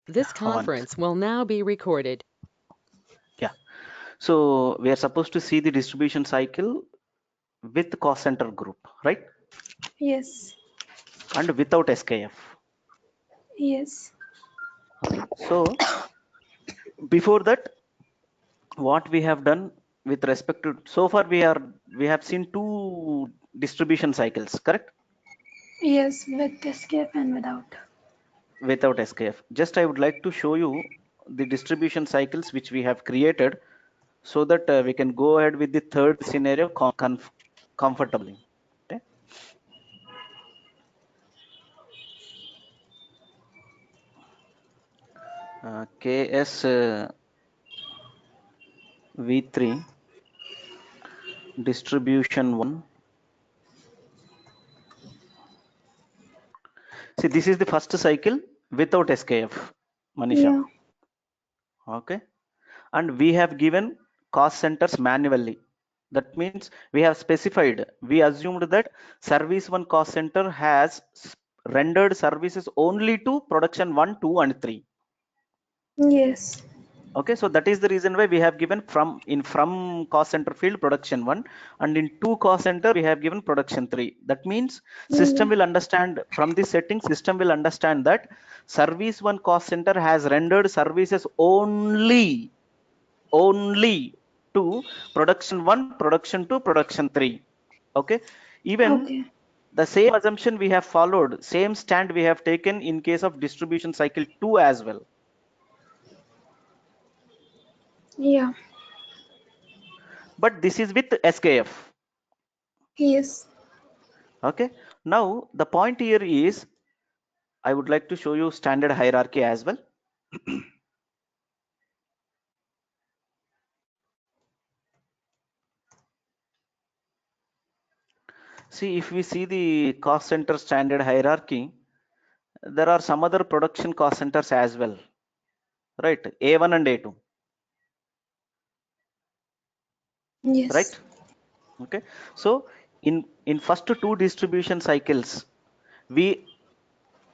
This On. conference will now be recorded. Yeah. So we are supposed to see the distribution cycle with cost center group, right? Yes. And without SKF. Yes. Okay. So before that, what we have done with respect to so far we have seen two distribution cycles, correct? Yes, with escape and without. Without SKF. Just I would like to show you the distribution cycles which we have created so that we can go ahead with the third scenario comfortably. Okay. KS V3 distribution 1. See, this is the first cycle without SKF, Manisha. Yeah. Okay. And we have given cost centers manually. That means we have specified, we assumed that service 1 cost center has rendered services only to production 1, 2 and 3. Yes. Okay, so that is the reason why we have given from cost center field production 1, and in 2 cost center we have given production 3. That means system Yeah. will understand from this setting, system will understand that service 1 cost center has rendered services only to production 1, production 2, production 3. Okay, even Okay. the same assumption we have followed, same stand we have taken in case of distribution cycle 2 as well. Yeah. But this is with SKF. Yes. Okay, now the point here is I would like to show you standard hierarchy as well. See, if we see the cost center standard hierarchy, there are some other production cost centers as well, right? A1 and A2, Yes. right? Okay, so in first two distribution cycles, we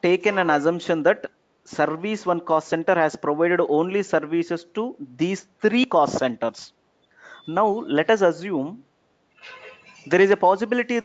taken an assumption that service 1 cost center has provided only services to these 3 cost centers. Now let us assume there is a possibility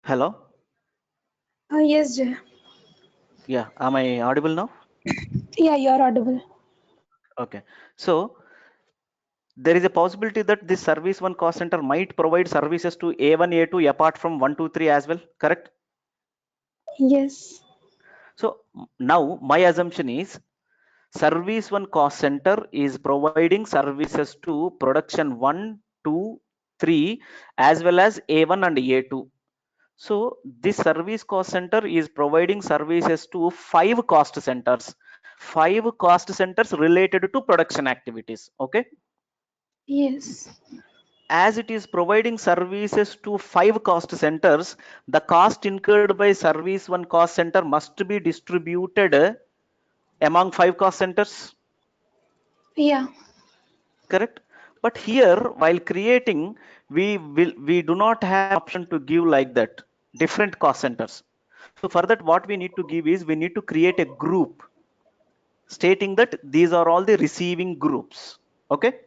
hello. Yes, Jay. Yeah, am I audible now? Yeah, you're audible. Okay, so there is a possibility that this service 1 cost center might provide services to A1, A2 apart from 1, 2, 3 as well, correct? Yes. So now my assumption is service 1 cost center is providing services to production 1, 2, 3 as well as A1 and A2. So this service cost center is providing services to 5 cost centers, 5 cost centers related to production activities. Okay, Yes. as it is providing services to 5 cost centers, the cost incurred by service 1 cost center must be distributed among 5 cost centers, Yeah. correct? But here while creating, we do not have option to give like that different cost centers. So for that what we need to give is we need to create a group stating that these are all the receiving groups. Okay,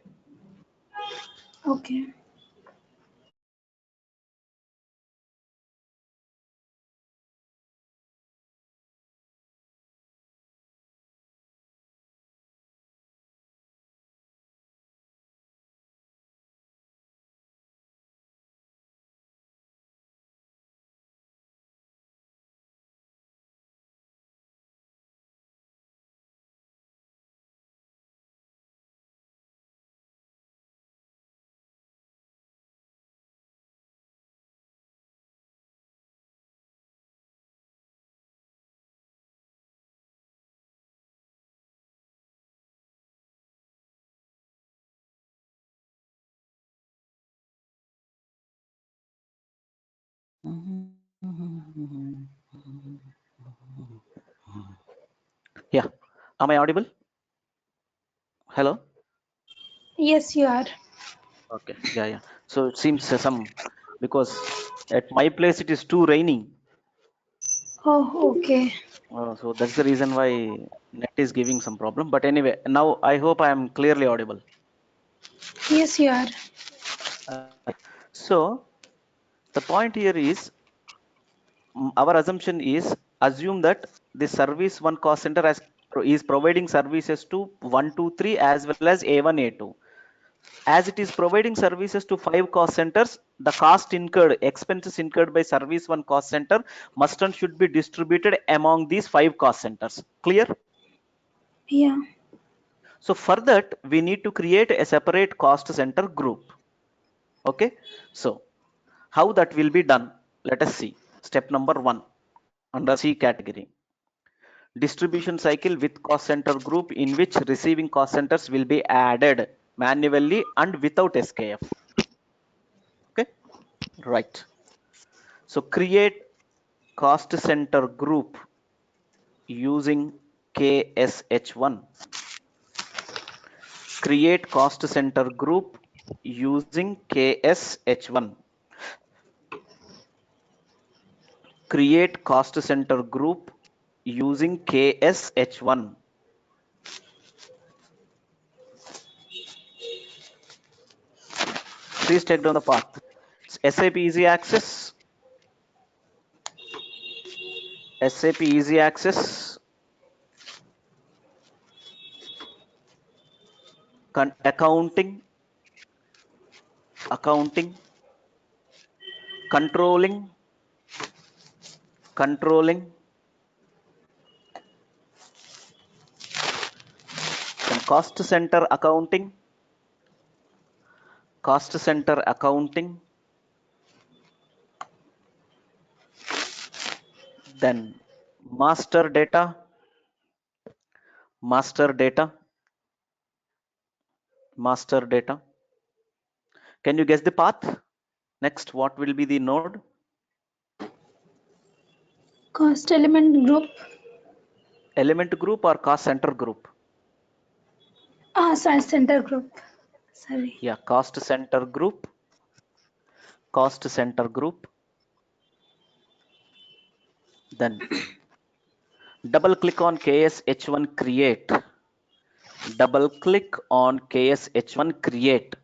Okay. Yeah. Am I audible? Hello? Yes, you are. Okay. Yeah, yeah. So it seems because at my place it is too raining. Oh, okay. So that's the reason why net is giving some problem. But anyway, now I hope I am clearly audible. Yes, you are. Okay. So the point here is our assumption is assume that the service one cost center is providing services to 1, 2, 3 as well as A1, A2. As it is providing services to 5 cost centers, the cost incurred, expenses incurred by service one cost center must and should be distributed among these 5 cost centers. Clear? Yeah. So for that, we need to create a separate cost center group. Okay. So how that will be done? Let us see. Step number 1 under C category. Distribution cycle with cost center group in which receiving cost centers will be added manually and without SKF. Okay. Right. So create cost center group using KSH1. Create cost center group using KSH1. Create cost center group using KSH1. Please take down the path. SAP Easy Access, SAP Easy Access, accounting, accounting, controlling, controlling, then cost center accounting, cost center accounting, then master data, master data, master data. Can you guess the path? Next, what will be the node? Cost element group. Element group or cost center group? Sorry, center group. Sorry. Yeah, cost center group, cost center group. Then double click on KSH1 create. Double click on KSH1 create.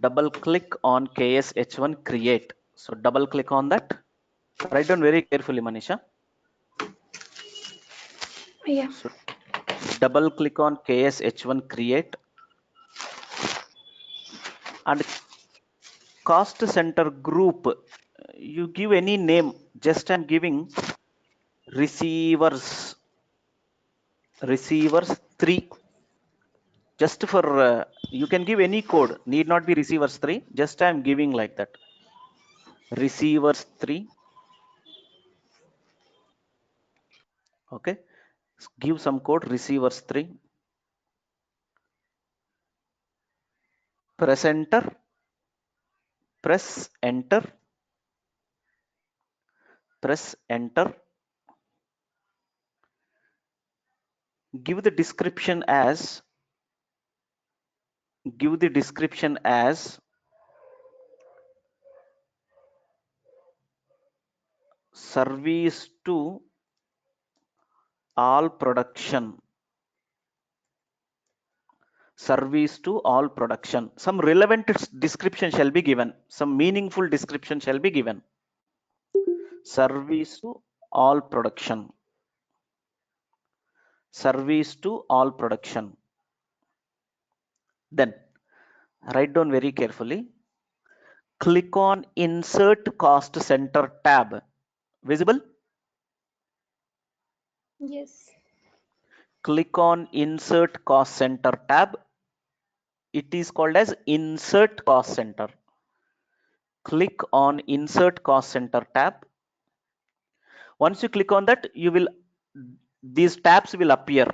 Double click on KSH1 create. So double click on that. Write down very carefully, Manisha. Yeah. So double click on KSH1 create and cost center group. You give any name. Just I'm giving receivers, receivers 3. Just for you can give any code. Need not be receivers 3. Just I'm giving like that. Receivers 3. Okay. Give some code receivers 3. Press enter. Press enter. Press enter. Give the description as service to all production. Service to all production. Some relevant description shall be given. Some meaningful description shall be given. Service to all production. Service to all production. Then write down very carefully. Click on insert cost center tab. Visible? Yes. Click on insert cost center tab. It is called as insert cost center. Click on insert cost center tab. Once you click on that, you will these tabs will appear.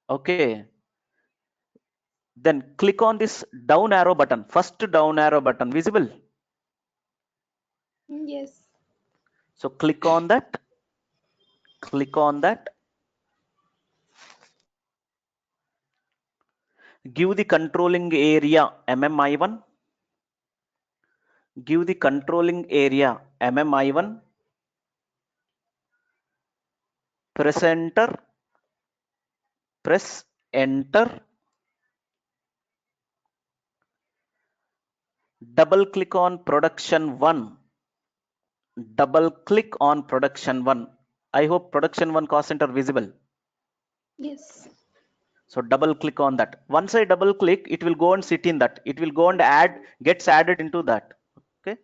Okay. Then click on this down arrow button. First down arrow button visible. Yes. So click on that. Click on that. Give the controlling area MMI1. Give the controlling area MMI1. Press enter. Press enter. Double click on production 1. Double click on production 1. I hope production 1 cost center visible. Yes. So double click on that. Once I double click, it will go and sit in that. It will go and gets added into that. Okay.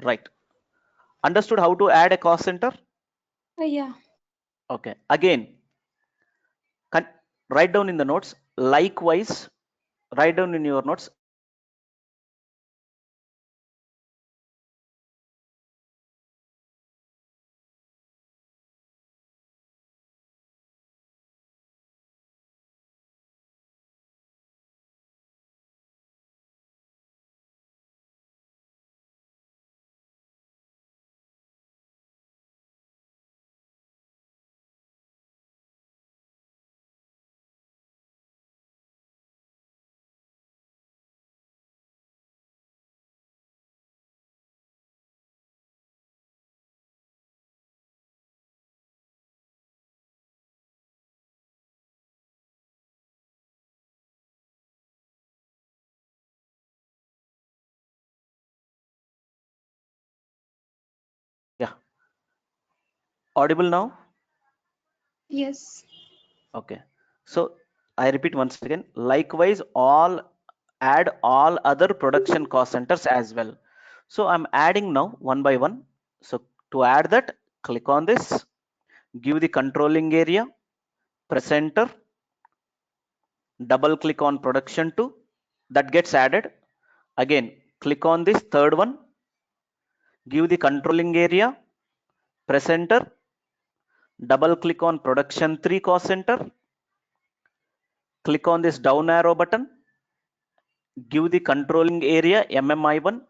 Right. Understood how to add a cost center? Yeah. Okay. Again, write down in the notes. Likewise, write down in your notes. Yeah. Audible now? Yes. Okay. So I repeat once again. Likewise, add all other production cost centers as well. So I'm adding now one by one. So to add that, click on this, give the controlling area, press enter, double click on production 2, that gets added. Again, click on this third one, give the controlling area, press enter, double click on production 3 cost center, click on this down arrow button, give the controlling area MMI1,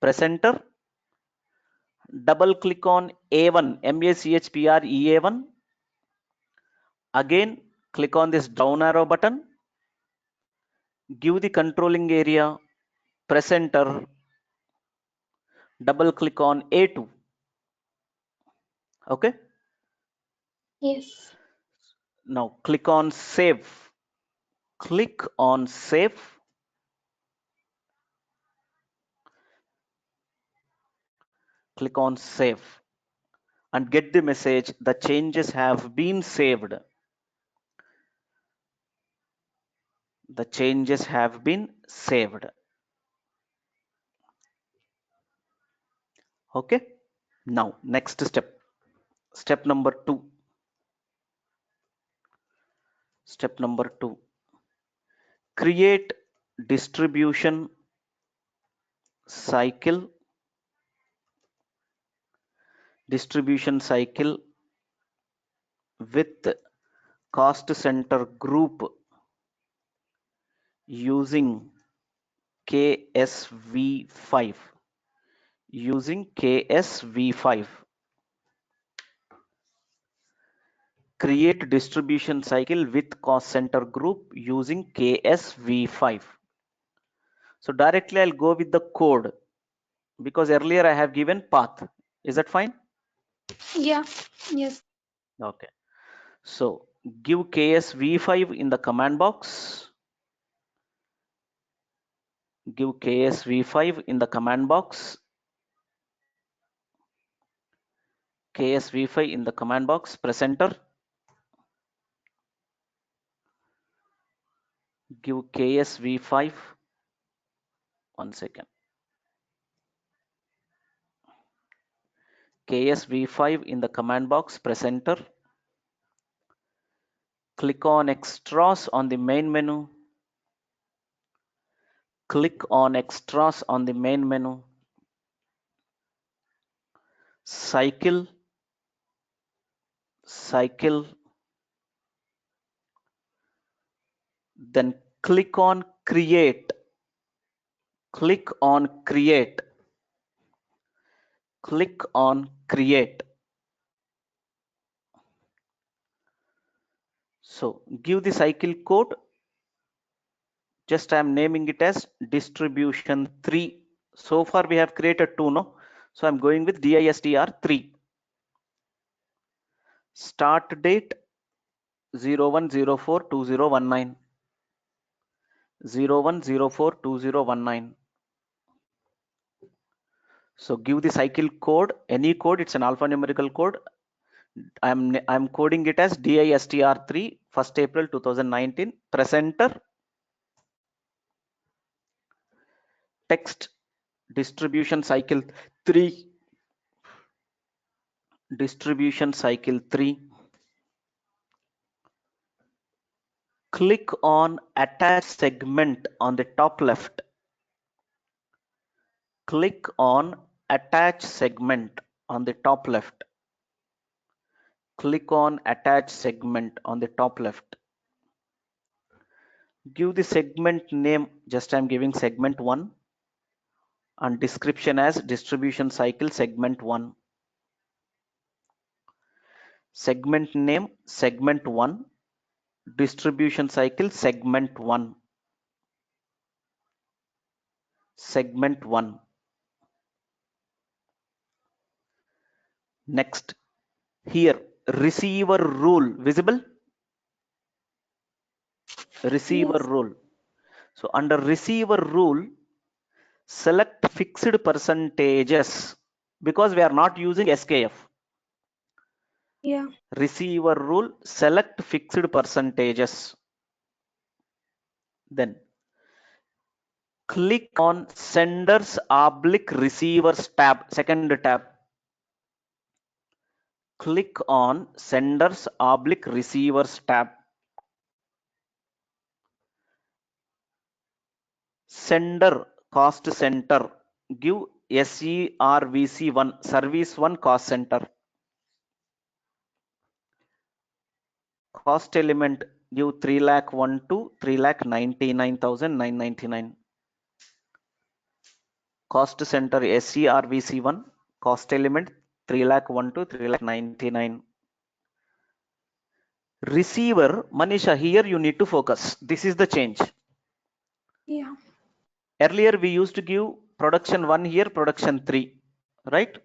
press enter, double click on A1, MACHPREA1, again click on this down arrow button, give the controlling area, press enter, double click on A2. Okay. Yes. Now click on save. Click on save. Click on save and get the message the changes have been saved. The changes have been saved. Okay. Now next step. Step number 2. Step number 2. Create distribution cycle. Distribution cycle with cost center group using KSV5. Using KSV5. Create distribution cycle with cost center group using KSV5. So directly I'll go with the code because earlier I have given path. Is that fine? Yeah. Yes. Okay. So give KSV5 in the command box. Give KSV5 in the command box. KSV5 in the command box. Press enter. Give KSV5. One second. KSV5 in the command box. Press enter. Click on extras on the main menu. Click on extras on the main menu. Cycle. Then click on create. Click on create. Click on create. So give the cycle code. Just I am naming it as distribution 3. So far we have created 2, no? So I'm going with DISTR 3. Start date 01042019. 01042019. So give the cycle code, any code, it's an alphanumerical code. I'm coding it as DISTR3, 1st April 2019. Press enter. Text distribution cycle 3. Distribution cycle 3. Click on attach segment on the top left. Click on attach segment on the top left. Click on attach segment on the top left. Give the segment name, just I'm giving segment 1, and description as distribution cycle segment 1. Segment name segment 1, distribution cycle segment 1. Segment 1. Next, here receiver rule visible. Receiver Yes. rule. So under receiver rule, select fixed percentages because we are not using SKF. Yeah. Receiver rule, select fixed percentages. Then click on senders oblique receivers tab, second tab. Click on senders oblique receivers tab. Sender cost center, give SERVC1, service 1 cost center. Cost element, give 3,01 to 3,99,999. Cost center SERVC1, cost element 3,01 to 3,99. Receiver, Manisha, here you need to focus. This is the change. Yeah. Earlier we used to give production 1 here, production 3, right?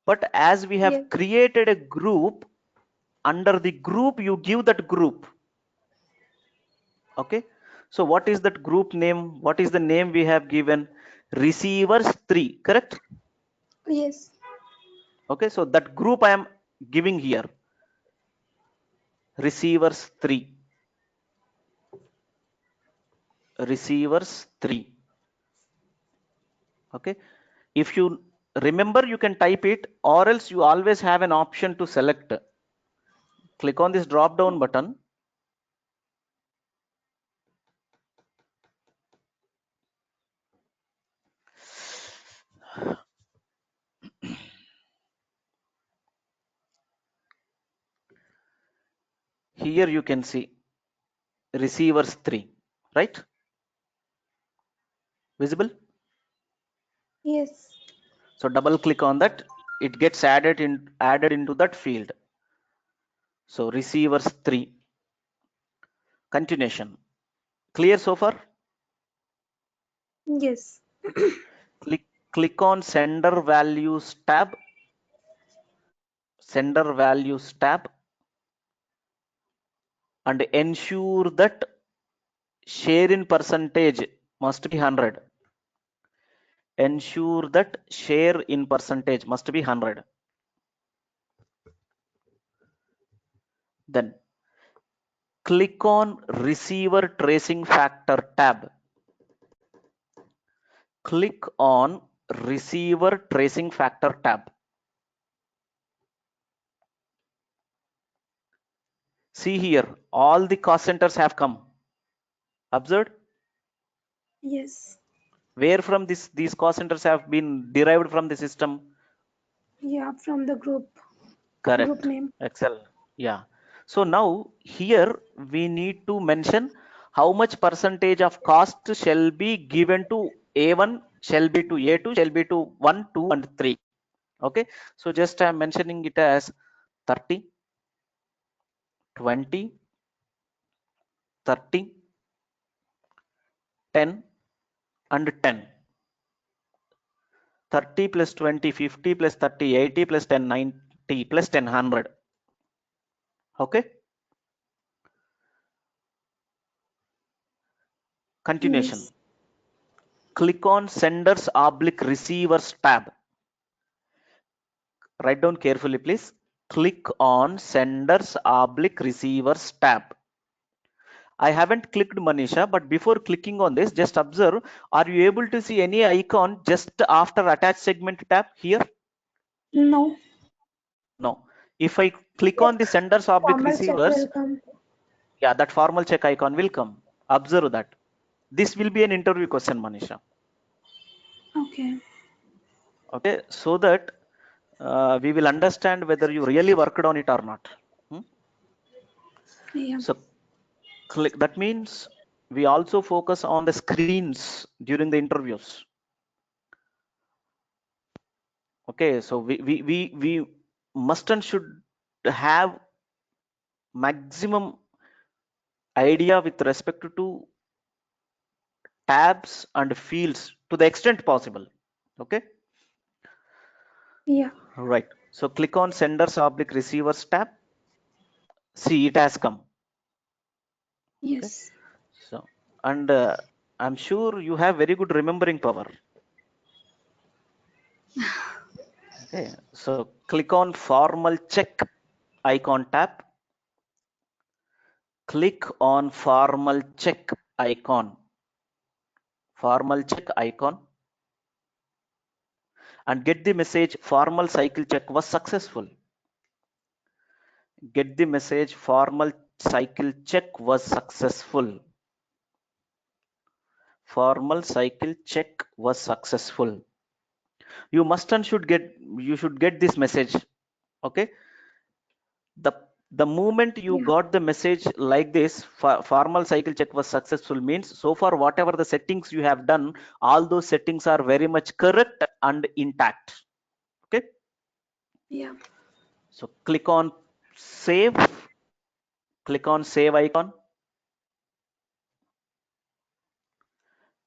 But as we have Yes. created a group, under the group you give that group. Okay, so what is that group name? What is the name we have given? Receivers 3, correct? Yes. Okay, so that group I am giving here, receivers 3. Receivers 3. Okay, if you remember, you can type it, or else you always have an option to select. Click on this drop down button. Here you can see receivers 3, right? Visible? Yes. So double click on that, it gets added into that field. So receivers 3. Continuation. Clear so far? Yes. Click on sender values tab. Sender values tab, and ensure that share in percentage must be 100. Ensure that share in percentage must be 100. Then click on receiver tracing factor tab. Click on receiver tracing factor tab. See here, all the cost centers have come. Observed? Yes. Where from these cost centers have been derived from the system? Yeah. From the group Correct. name. Excel. Yeah. So now here we need to mention how much percentage of cost shall be given to A1, shall be to A2, shall be to 1, 2, and 3. Okay, so just I'm mentioning it as 30, 20, 30, 10 and 10. 30 plus 20, 50 plus 30, 80 plus 10, 90 plus 10, 100. Okay, continuation. Yes. Click on senders oblique receivers tab. Write down carefully, please. Click on senders oblique receivers tab. I haven't clicked Manisha, but before clicking on this, just observe, are you able to see any icon just after attach segment tab here? No. No. If I click on Like the senders oblique formal check receivers, will come. yeah, that formal check icon will come. Observe that. This will be an interview question, Manisha. Okay. Okay, so that we will understand whether you really worked on it or not. Hmm? Yeah. So click. That means we also focus on the screens during the interviews. Okay, so we must and should have maximum idea with respect to tabs and fields to the extent possible. Okay, Yeah. right. So click on senders oblique receivers tab. See, it has come. Okay, Yes. so and I'm sure you have very good remembering power. Okay, so click on formal check icon tab. Click on formal check icon. Formal check icon and get the message formal cycle check was successful. Get the message formal cycle check was successful. Formal cycle check was successful. You must and should get this message. Okay, the the moment you Yeah. got the message like this, formal cycle check was successful means so far whatever the settings you have done, all those settings are very much correct and intact. Okay, Yeah. so click on save. Click on save icon.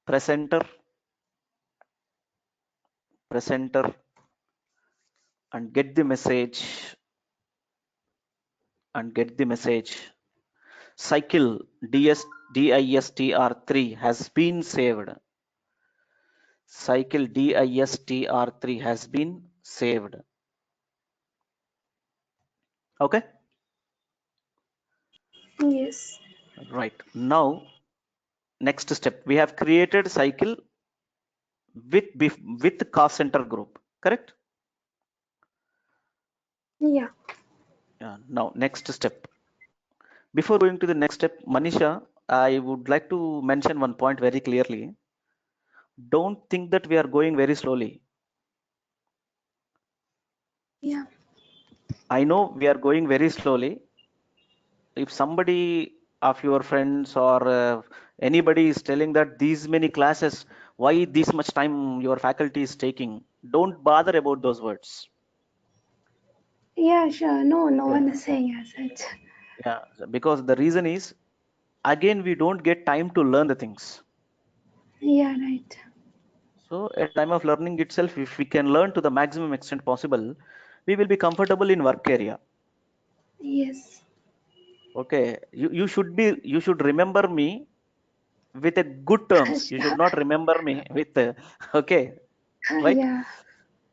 Press enter. Press enter and get the message. And get the message. Cycle DISTR3 has been saved. Cycle DISTR3 has been saved. Okay, Yes. right. Now, next step, we have created cycle with cost center group, correct? Yeah. Now, next step. Before going to the next step, Manisha, I would like to mention one point very clearly. Don't think that we are going very slowly. Yeah. I know we are going very slowly. If somebody of your friends or anybody is telling that these many classes, why this much time your faculty is taking, don't bother about those words. Yeah, sure. No, no Okay. one is saying as such. Yeah, because the reason is, again, we don't get time to learn the things. Yeah, right. So at time of learning itself, if we can learn to the maximum extent possible, we will be comfortable in work area. Yes. Okay, you should remember me with a good terms. You Sure. should not remember me with okay, right? Yeah.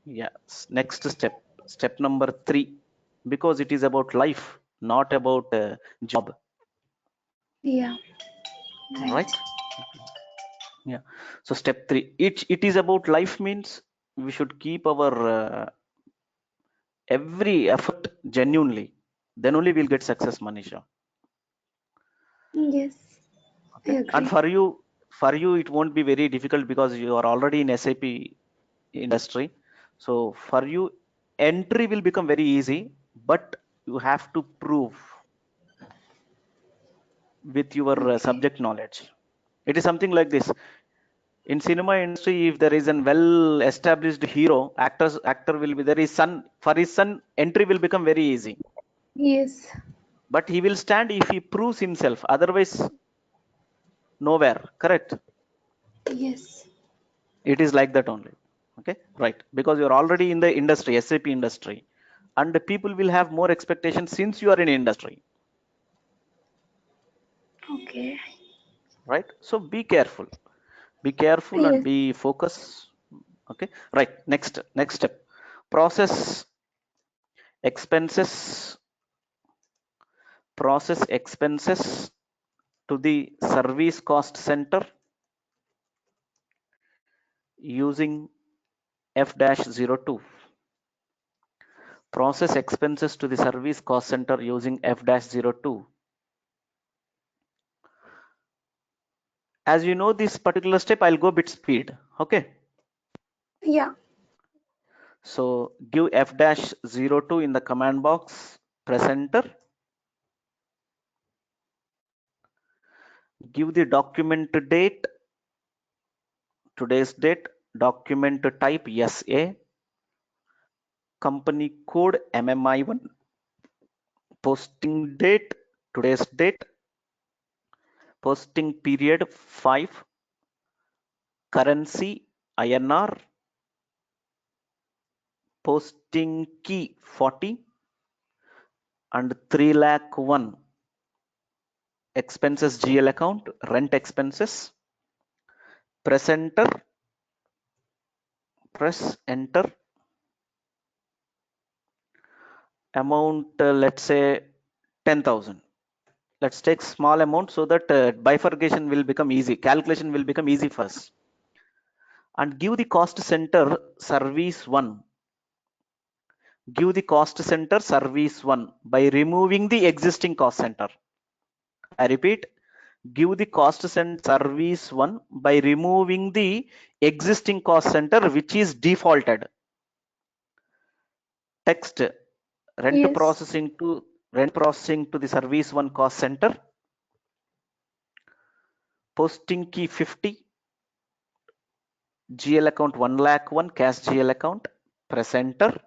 Yeah. Next step, step number 3, because it is about life, not about job, Yeah. Right. right? Yeah. So step 3, it is about life means we should keep our every effort genuinely. Then only we'll get success, Manisha. Yes. I Okay. And agree. for you, it won't be very difficult because you are already in SAP industry. So for you, entry will become very easy, but you have to prove with your Okay. subject knowledge. It is something like this. In cinema industry, if there is a well established hero, actor will be there, his son, for his son entry will become very easy, Yes. but he will stand if he proves himself, otherwise nowhere. Correct? Yes. It is like that only. Okay, right, because you're already in the industry, SAP industry, and the people will have more expectations since you are in industry, Okay. right? So be careful, and Yes. be focused. Okay, right, next step, process expenses to the service cost center using F-02. Process expenses to the service cost center using F-02. As you know this particular step, I'll go bit speed. Okay. Yeah. So give F-02 in the command box, press enter. Give the document date, today's date, document type SA, company code MMI1, posting date, today's date, posting period 5, currency INR, posting key 40, and 3 lakh 1 expenses GL account, rent expenses. Press enter, amount, let's say 10,000. Let's take small amount so that bifurcation will become easy, calculation will become easy for us. And give the cost center service 1. Give the cost center service 1 by removing the existing cost center. I repeat, give the cost center service 1 by removing the existing cost center which is defaulted. Text rent Yes. processing to the service 1 cost center, posting key 50, GL account 1 lakh 1, cash GL account. Press enter.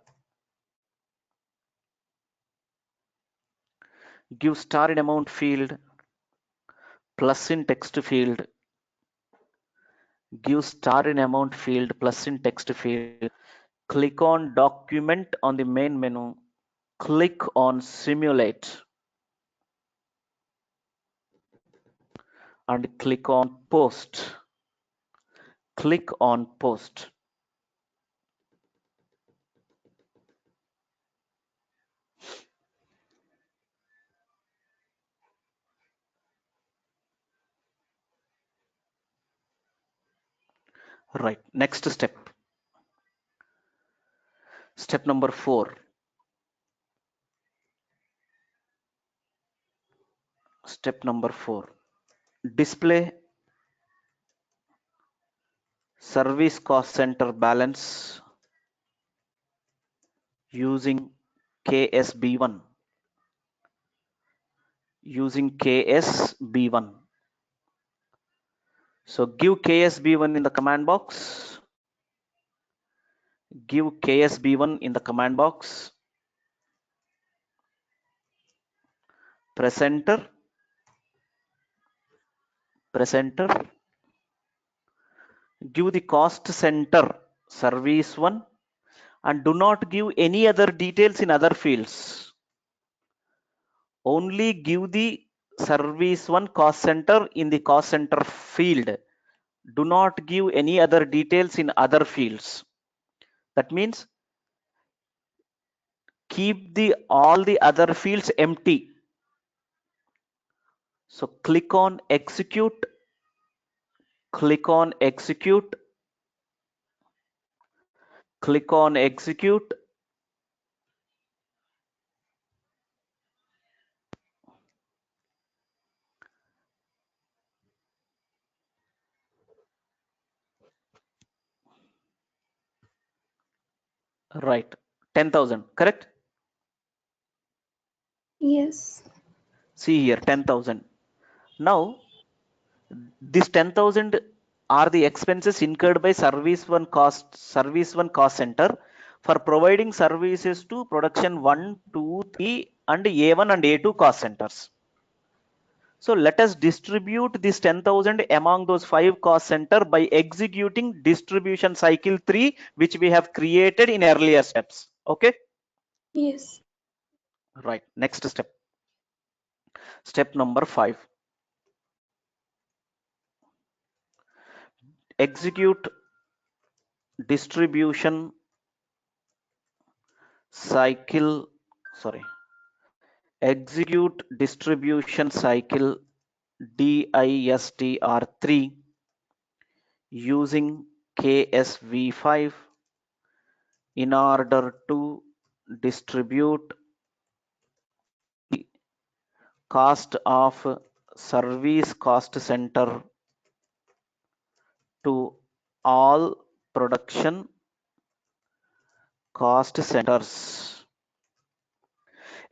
Give star in amount field, plus in text field. Give star in amount field, plus in text field. Click on document on the main menu. Click on simulate and click on post. Click on post. Right, next step. Step number 4. Step number 4. Display service cost center balance using KSB1. So give KSB1 in the command box. Give KSB1 in the command box. Press enter. Press enter. Give the cost center service 1 and do not give any other details in other fields. Only give the service 1 cost center in the cost center field. Do not give any other details in other fields. That means keep all the other fields empty. So click on execute. Click on execute. Click on execute. Right, 10,000, correct? Yes. See here, 10,000. Now this 10,000 are the expenses incurred by service one cost center for providing services to production 1, 2, 3 and A1 and A2 cost centers. So let us distribute this 10,000 among those 5 cost center by executing distribution cycle 3, which we have created in earlier steps. Okay. Yes. Right. Next step. Step number 5. Execute distribution cycle. Execute distribution cycle DISTR3 using KSV5 in order to distribute the cost of service cost center to all production cost centers.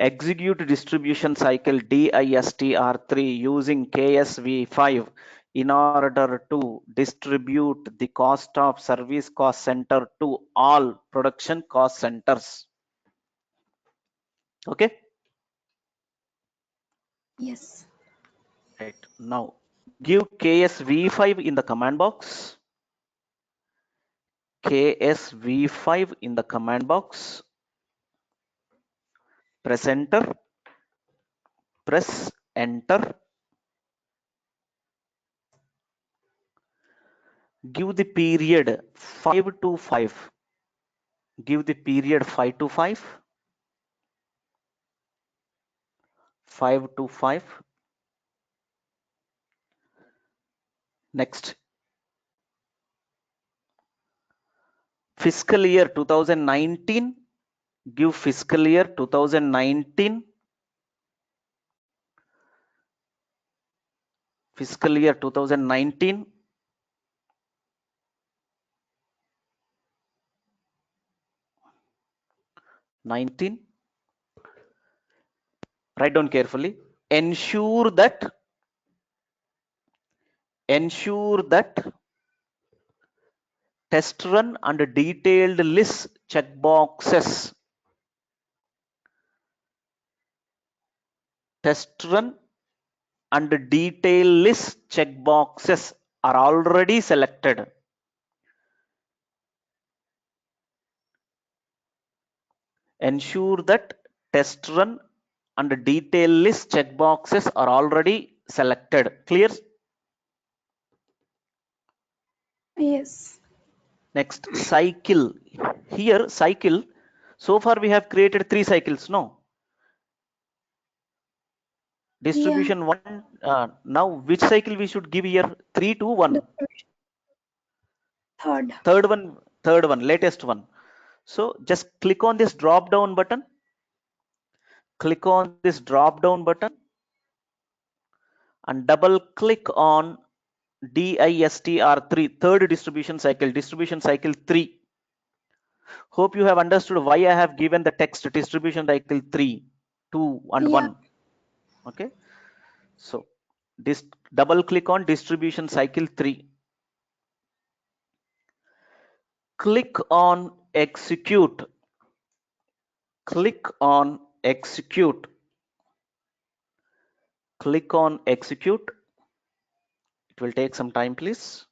Execute distribution cycle DISTR3 using KSV5 in order to distribute the cost of service cost center to all production cost centers. Okay. Yes. Right. Now give KSV5 in the command box. KSV5 in the command box. Press enter. Press enter. Give the period 5 to 5. Give the period 5 to 5. 5 to 5. Next. Fiscal year 2019. Give fiscal year 2019. Fiscal year 2019. Write down carefully. Ensure that test run and detailed list checkboxes. Test run and detail list checkboxes are already selected. Ensure that test run and detail list checkboxes are already selected. Clear? Yes. Next, cycle. Here, cycle. So far we have created 3 cycles. No. Distribution 1. Now, which cycle we should give here? 3, 2, 1. Third one, latest one. So just click on this drop down button. Click on this drop down button and double click on DISTR3, third distribution cycle 3. Hope you have understood why I have given the text distribution cycle 3, 2 and 1. Okay. So this double click on distribution cycle 3. Click on execute. Click on execute. Click on execute. It will take some time, please.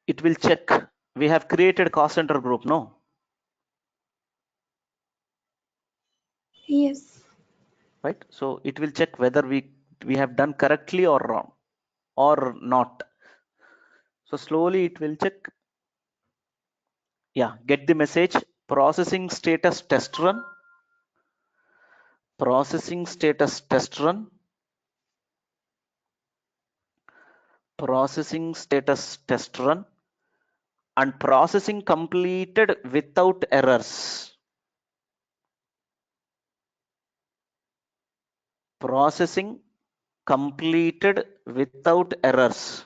It will check. We have created cost center group, no? Yes. Right. So it will check whether we have done correctly or wrong or not. So slowly it will check. Yeah, get the message. Processing status test run. Processing status test run. Processing status test run. And processing completed without errors. Processing completed without errors.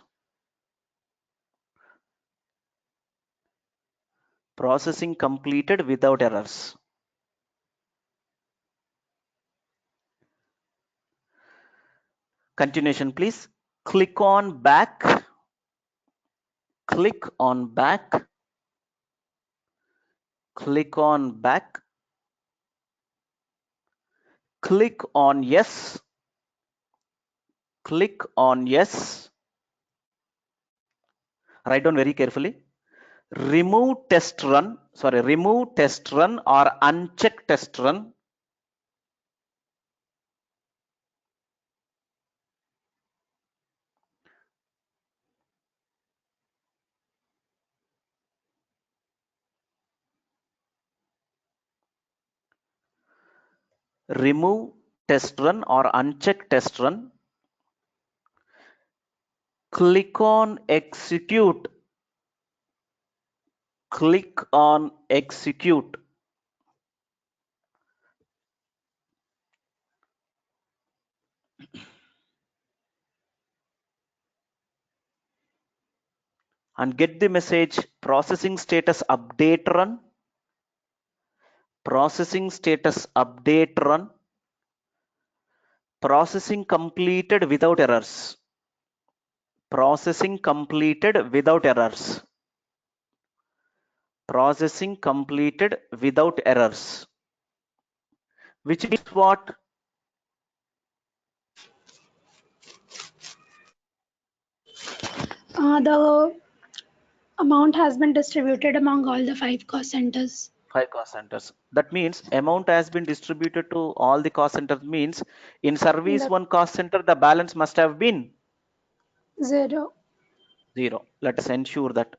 Processing completed without errors. Continuation, please. Click on back. Click on back. Click on back. Click on yes. Click on yes. Write down very carefully. Remove test run. Remove test run or uncheck test run. Remove test run or uncheck test run. Click on execute. Click on execute. And get the message processing status update run. Processing status update run. Processing completed without errors. Processing completed without errors. Processing completed without errors. Which is what? The amount has been distributed among all the 5 cost centers. 5 cost centers. That means amount has been distributed to all the cost centers, means in service That 1 cost center the balance must have been 0. 0. Let us ensure that.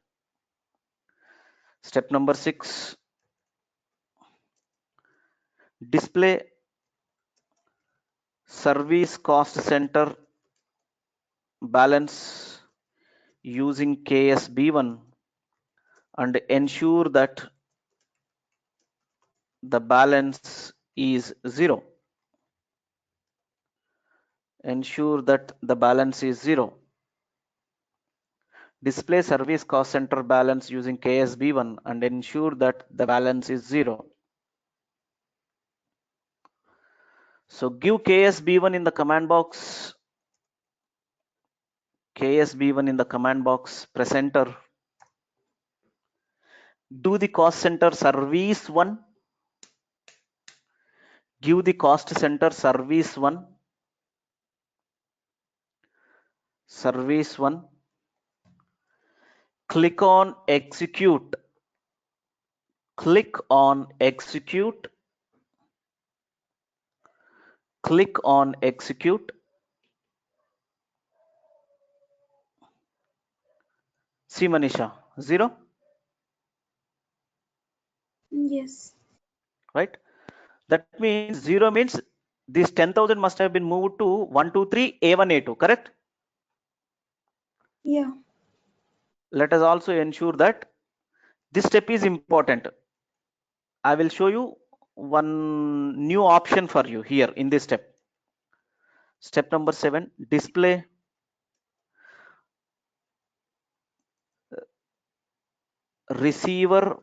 Step number 6. Display service cost center balance using KSB1 and ensure that the balance is 0. Ensure that the balance is 0. Display service cost center balance using KSB1 and ensure that the balance is 0. So give KSB1 in the command box. KSB1 in the command box. Press enter. Do the cost center service 1. Give the cost center service 1. Service 1. Click on execute. Click on execute. Click on execute. See Manisha, 0. Yes. Right? That means 0 means this 10,000 must have been moved to 123 A1 A2, correct? Yeah. Let us also ensure that this step is important. I will show you one new option for you here in this step. Step number 7, display receiver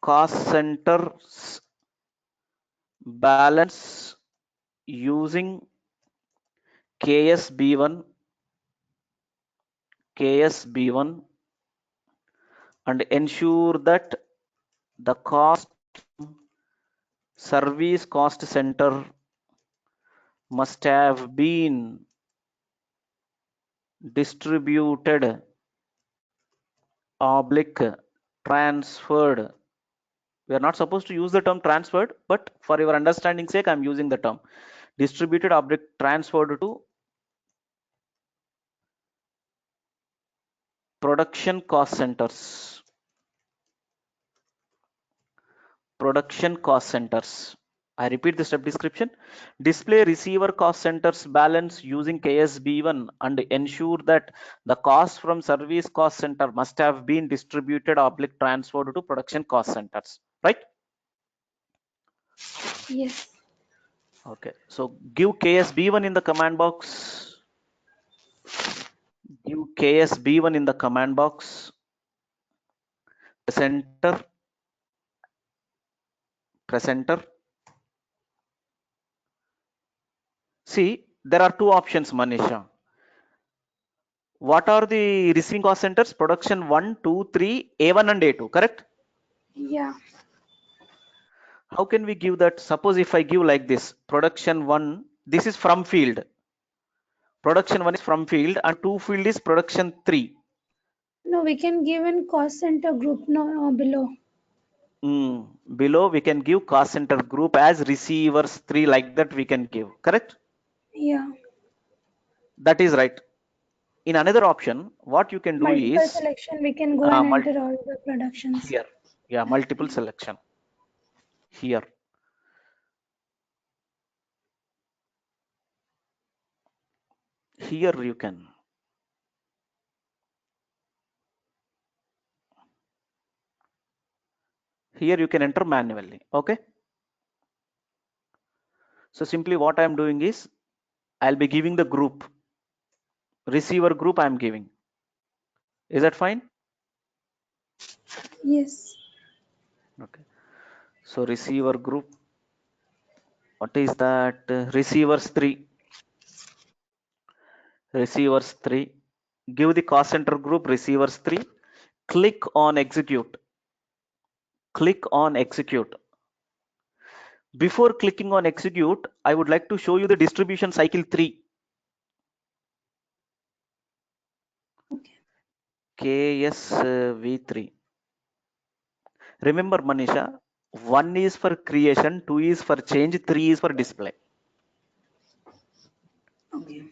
cost centers balance using KSB1 and ensure that the cost service cost center must have been distributed oblique transferred. We are not supposed to use the term transferred, but for your understanding sake I am using the term distributed oblique transferred to production cost centers. Production cost centers. I repeat the step description. Display receiver cost centers balance using KSB1 and ensure that the cost from service cost center must have been distributed oblique transferred to production cost centers. Right? Yes. Okay. So give KSB1 in the command box. Give KSB1 in the command box. Press enter. Press enter. See, there are two options, Manisha. What are the receiving cost centers? Production 1, 2, 3, A1 and A2, correct? Yeah. How can we give that? Suppose if I give like this, production 1, this is from field. Production 1 is from field and 2 field is production 3. No, we can give in cost center group no below. Below we can give cost center group as receivers 3, like that we can give, correct? Yeah. That is right. In another option, what you can do Multiple is selection, we can go and mul enter all the productions. here. Yeah, multiple selection. Here. Here you can. Here you can enter manually. Okay. So simply what I am doing is I'll be giving the group. Receiver group I am giving. Is that fine? Yes. Okay. So receiver group. What is that? Receivers 3. Receivers 3. Give the cost center group receivers 3. Click on execute. Click on execute. Before clicking on execute, I would like to show you the distribution cycle 3. Okay. KSV3. Remember, Manisha, 1 is for creation, 2 is for change, 3 is for display. Okay.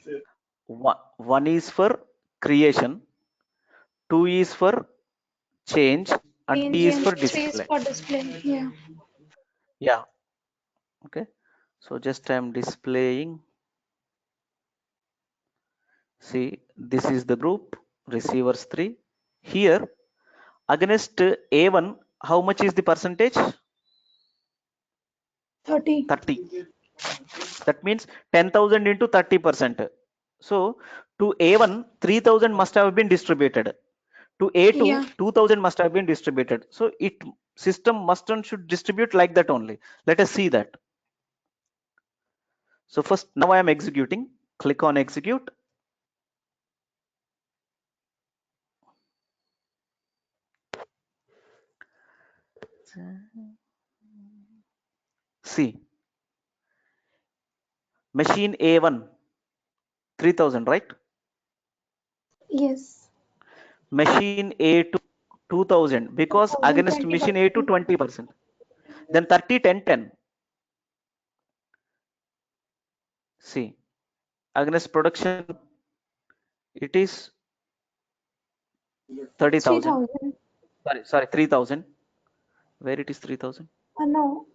1 is for creation, 2 is for change, and 3 is for 3 is display. for display. Yeah. Yeah. Okay. So just I am displaying. See, this is the group receivers 3. Here against A1, how much is the percentage? 30. 30. That means 10,000 into 30%. So to A1, 3,000 must have been distributed. To A2, Yeah. 2,000 must have been distributed. So it system must and should distribute like that only. Let us see that. So first, now I am executing. Click on execute. See, machine A1, 3,000, right? Yes. Machine A2, 2,000, because 2000, against machine A2, 20%. 20%. Then 30, 10, 10. See, against production, it is 30,000. 3000. Sorry, 3,000. Where it is 3,000? No.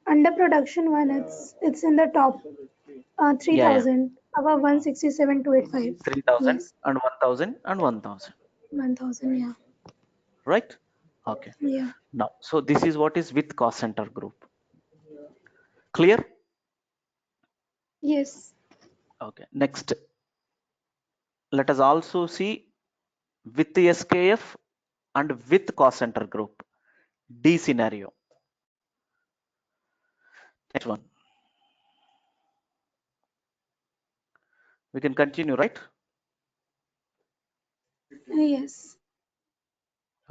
Under production one, it's in the top. Yeah. 3000. Above 167,285. 3,000 Yes. and 1,000 and 1,000. 1000. Yeah. Right? Okay. Yeah. Now, so this is what is with cost center group. Clear? Yes. Okay. Next, let us also see with the SKF and with cost center group. D scenario. Next one. We can continue, right? Yes.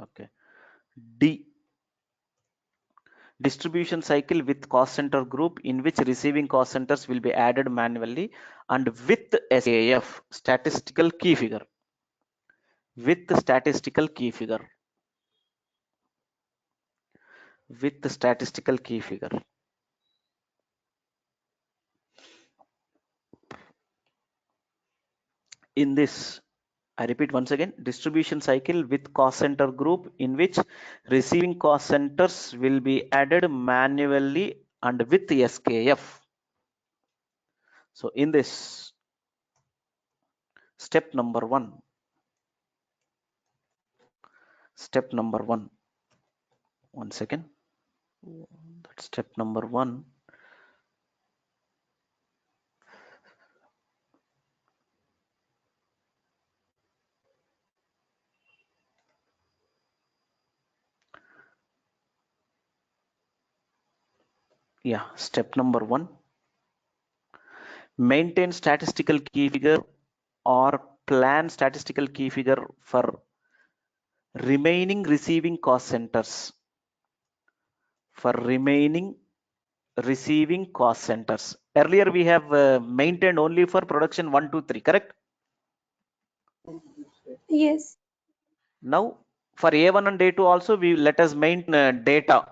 Okay. D. Distribution cycle with cost center group in which receiving cost centers will be added manually and with SKF statistical key figure. With the statistical key figure. With the statistical key figure. In this, I repeat once again, distribution cycle with cost center group in which receiving cost centers will be added manually and with the SKF. So in this, step number 1. Step number 1. One second. That's step number 1. Yeah, step number 1. Maintain statistical key figure or plan statistical key figure for remaining receiving cost centers. For remaining receiving cost centers. Earlier we have maintained only for production 1, 2, 3, correct? Yes. Now for A1 and A2 also we let us maintain data.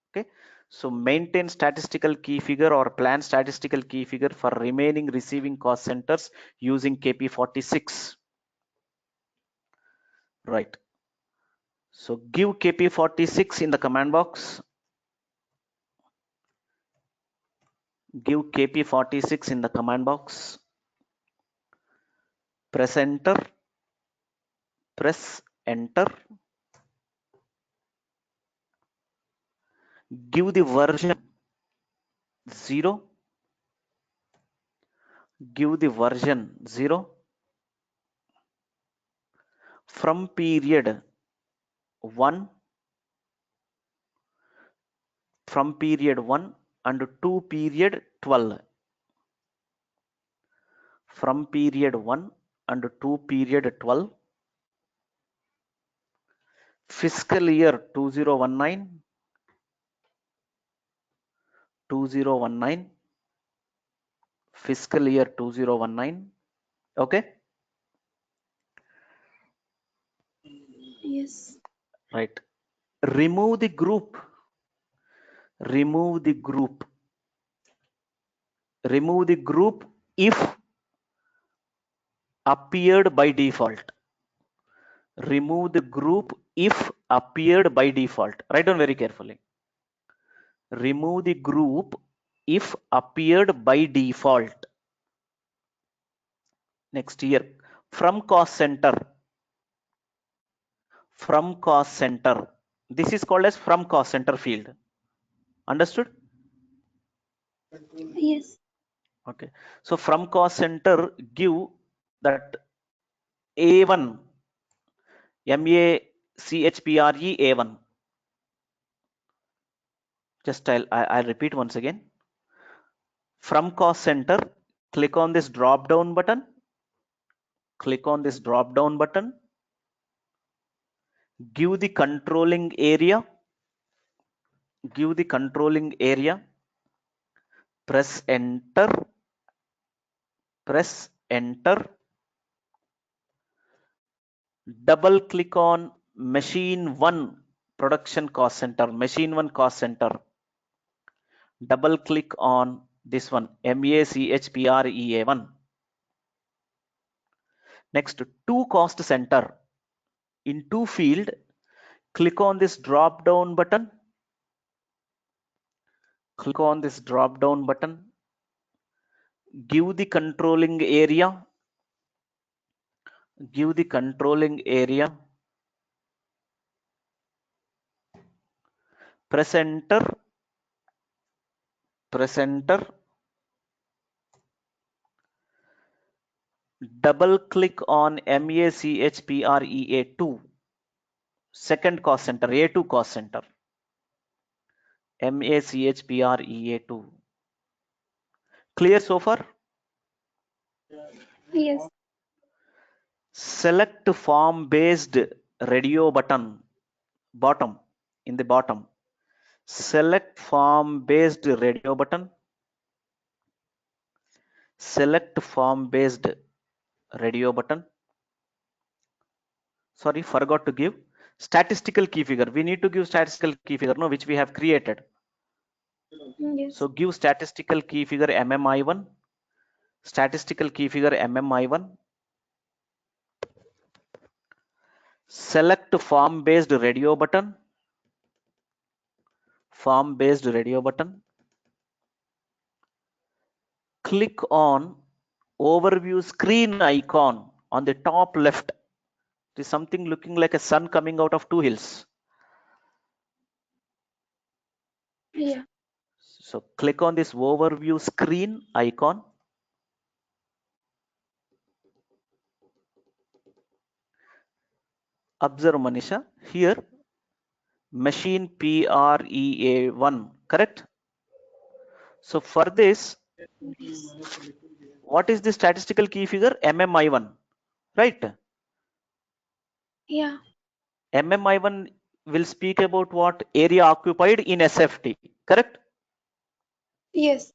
Okay, so maintain statistical key figure or plan statistical key figure for remaining receiving cost centers using KP46. Right. So give KP46 in the command box. Give KP46 in the command box. Press enter. Press enter. Give the version 0. Give the version 0 from period 1 and to period 12. From period 1 and to period 12. Fiscal year 2019. Fiscal year 2019. Okay. Yes. Right. Remove the group. Remove the group. Remove the group if appeared by default. Remove the group if appeared by default. Write down very carefully. Remove the group if appeared by default. Next year, from cost center. From cost center. This is called as from cost center field. Understood? Yes. Okay. So from cost center, give that A1, MACHPRE A1. Just I'll repeat once again. From cost center, click on this drop down button. Click on this drop down button. Give the controlling area. Give the controlling area. Press enter. Press enter. Double click on machine 1 production cost center. Machine 1 cost center. Double click on this one, MACHPREA1. Next, to cost center. In to field, click on this drop down button. Click on this drop down button. Give the controlling area. Give the controlling area. Press enter. Press enter. Double click on MACHPREA2. Second cost center, A2 cost center. MACHPREA2. Clear so far? Yes. Select form based radio button. Bottom. In the bottom. Select form based radio button. Select form based radio button. Sorry, forgot to give statistical key figure. We need to give statistical key figure, no, which we have created. Yes. So give statistical key figure MMI1. Statistical key figure MMI1. Select form based radio button. Form based radio button. Click on overview screen icon on the top left. It is something looking like a sun coming out of two hills. Yeah. So click on this overview screen icon. Observe, Manisha, here machine PREA1, correct? So for this, what is the statistical key figure? MMI1, right? Yeah. MMI1 will speak about what? Area occupied in SFT, correct? Yes.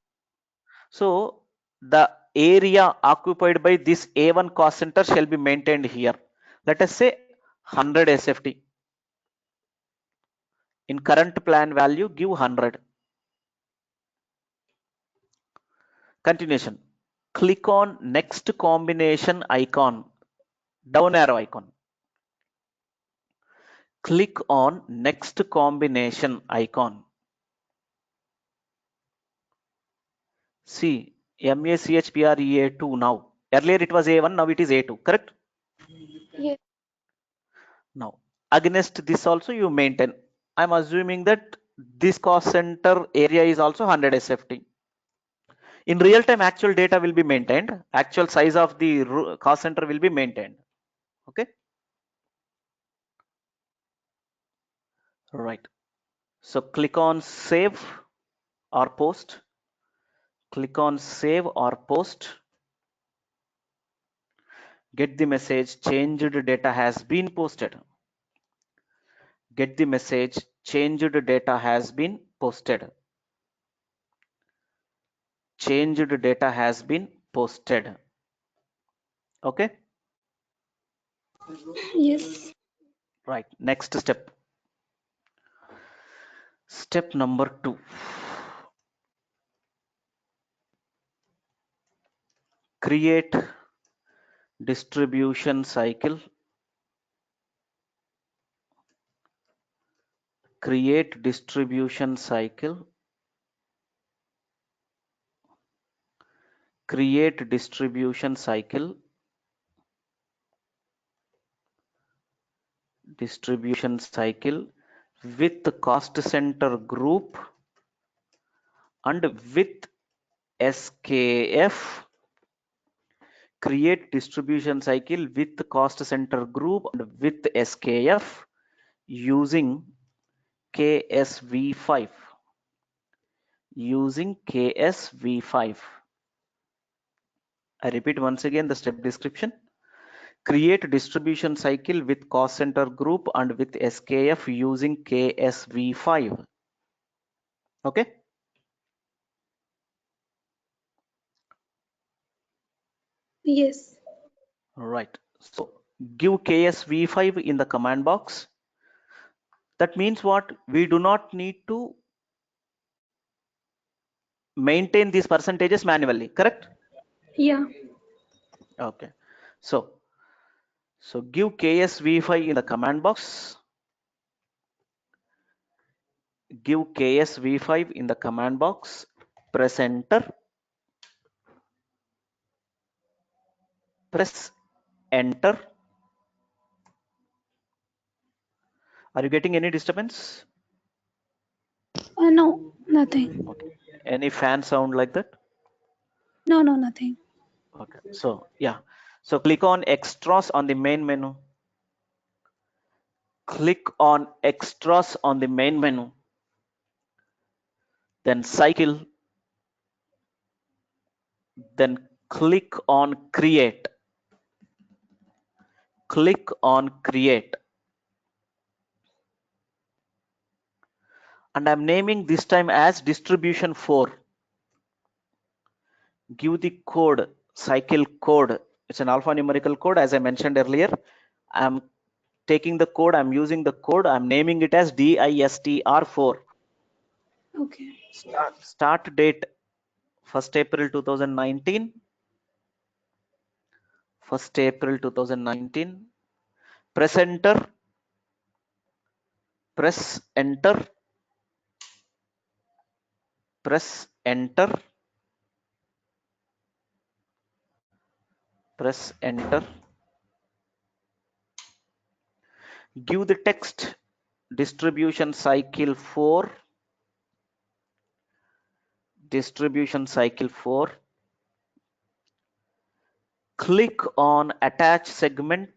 So the area occupied by this A1 cost center shall be maintained here. Let us say 100 SFT. In current plan value, give 100. Continuation. Click on next combination icon, down arrow icon. Click on next combination icon. See, MACHPREA2 now. Earlier it was A1, now it is A2, correct? Yes. Now, against this also you maintain. I'm assuming that this cost center area is also 100 SFT. In real time, actual data will be maintained. Actual size of the cost center will be maintained. Okay. Right. So click on save or post. Click on save or post. Get the message changed data has been posted. Get the message changed data has been posted. Changed data has been posted. Okay. Yes. Right. Next step. Step number 2. Create distribution cycle. Create distribution cycle. Create distribution cycle. Distribution cycle with the cost center group and with SKF. Create distribution cycle with the cost center group and with SKF using KSV5. Using KSV5. I repeat once again the step description. Create distribution cycle with cost center group and with SKF using KSV5. Okay. Yes. Right. So give KSV5 in the command box. That means what? We do not need to maintain these percentages manually, correct? Yeah. Okay. So give KSV5 in the command box. Give KSV5 in the command box. Press enter. Press enter. Are you getting any disturbance? No, nothing. Okay. Any fan sound like that? No, no, nothing. Okay. So yeah. So click on extras on the main menu. Click on extras on the main menu. Then cycle. Then click on create. Click on create. And I'm naming this time as distribution 4. Give the code, cycle code. It's an alphanumerical code as I mentioned earlier. I'm taking the code, I'm using the code, I'm naming it as DISTR4. Okay. Start date 1st April 2019. 1st April 2019. Press enter. Press enter. Press enter. Press enter. Give the text distribution cycle 4. Distribution cycle 4. Click on attach segment.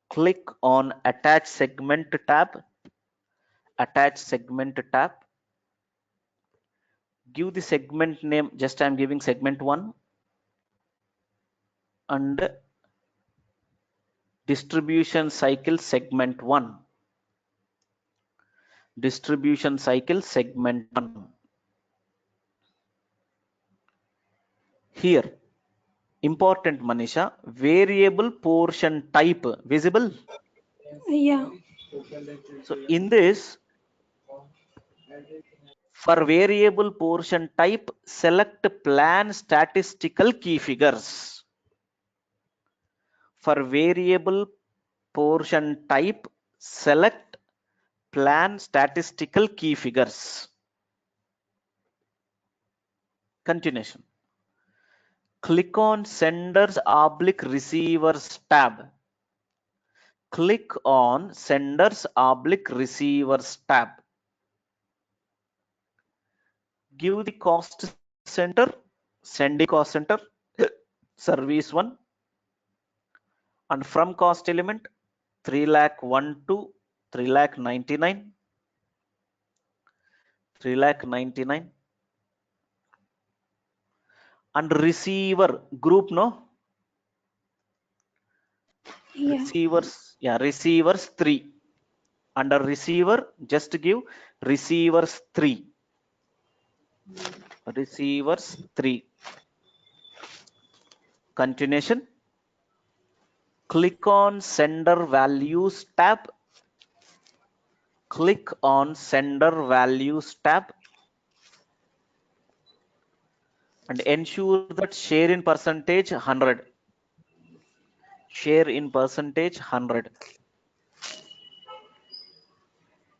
Click on attach segment tab. Attach segment tab. give the segment name. Just I'm giving segment 1 and distribution cycle segment 1. Distribution cycle segment 1. Here, important Manisha, variable portion type visible. Yeah. So in this, for variable portion type, select plan statistical key figures. For variable portion type, select plan statistical key figures. Continuation. Click on senders / receivers tab. Click on senders / receivers tab. Give the cost center, sending cost center, service 1, and from cost element 3,01,000 to 3,99,000, 3,99,000, and receiver group no. Yeah. Receivers, yeah, receivers 3. Under receiver, just give receivers 3. Receivers 3. Continuation. Click on sender values tab. Click on sender values tab and ensure that share in percentage 100. Share in percentage 100.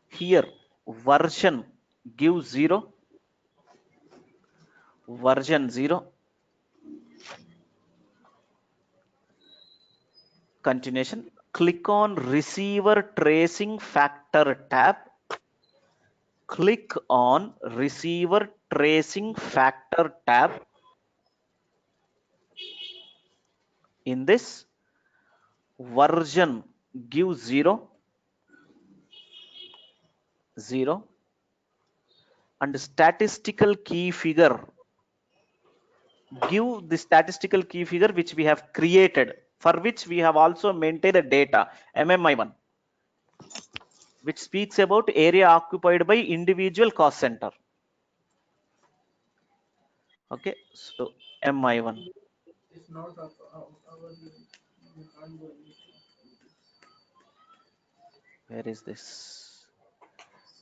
Here version give 0. Version 0. Continuation. Click on receiver tracing factor tab. Click on receiver tracing factor tab. In this, version give 0, 0, and statistical key figure give the statistical key figure which we have created, for which we have also maintained the data MMI1, which speaks about area occupied by individual cost center. Okay, so MI1. Where is this?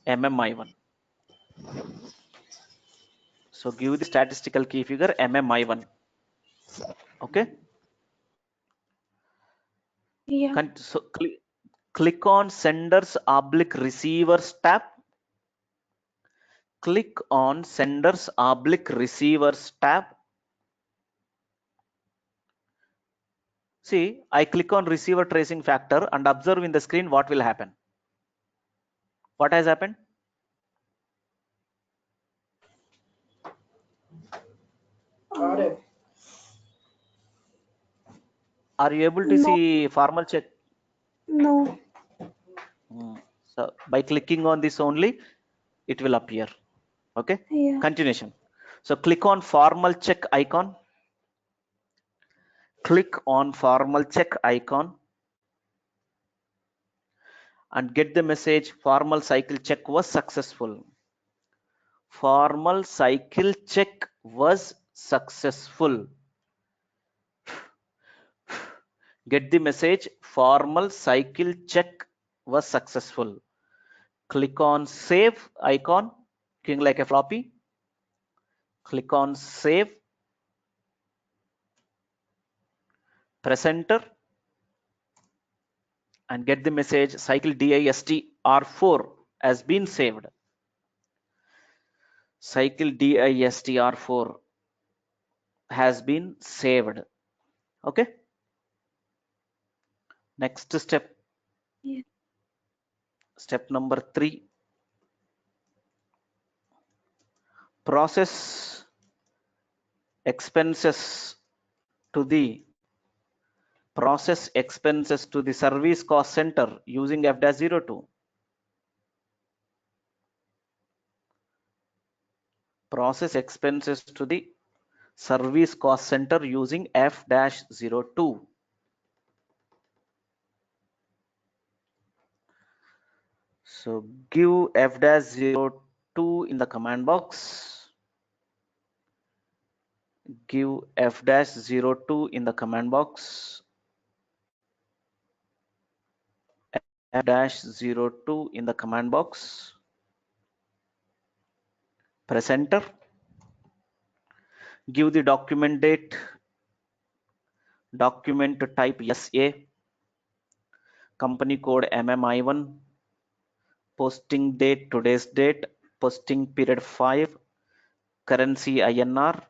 MMI1. So give the statistical key figure MMI1. Okay. Yeah. So click on senders / receivers tab. Click on senders / receivers tab. See, I click on receiver tracing factor and observe in the screen what will happen. What has happened? Are you able to No. see formal check? No. So by clicking on this only, it will appear. Okay. Yeah. Continuation. So click on formal check icon. Click on formal check icon and get the message formal cycle check was successful. Formal cycle check was successful. Get the message formal cycle check was successful. Click on save icon, looking like a floppy. Click on save. Press enter and get the message cycle dist R4 has been saved. Cycle dist R4 has been saved. Okay. Next step. Yeah. Step number 3. Process expenses to the service cost center using F-02. process expenses to the service cost center using F-02. So give F-02 in the command box. Give F-02 in the command box. F-02 in the command box. Press enter. Give the document date. Document type SA. Company code MMI1. Posting date today's date. Posting period 5. Currency INR.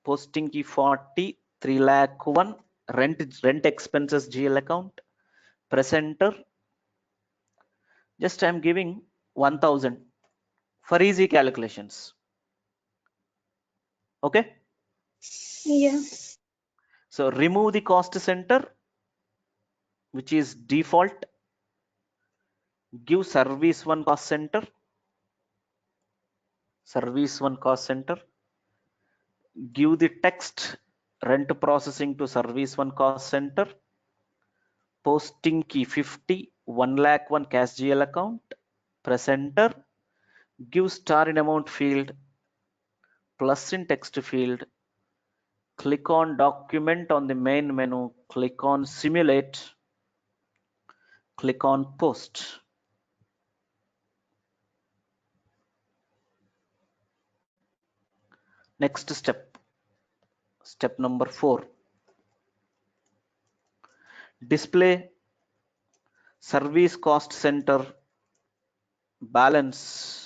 Posting key 40. 3,01,000. Rent expenses GL account. Press enter. Just I am giving 1,000 for easy calculations. Okay. Yeah. So remove the cost center, which is default. Give service one cost center. Service one cost center. Give the text rent processing to service one cost center. Posting key 50. 1,01,000 cash GL account. Press enter. Give star in amount field. Plus in text field. Click on document on the main menu. Click on simulate. Click on post. Next step. Step number 4. Display service cost center balance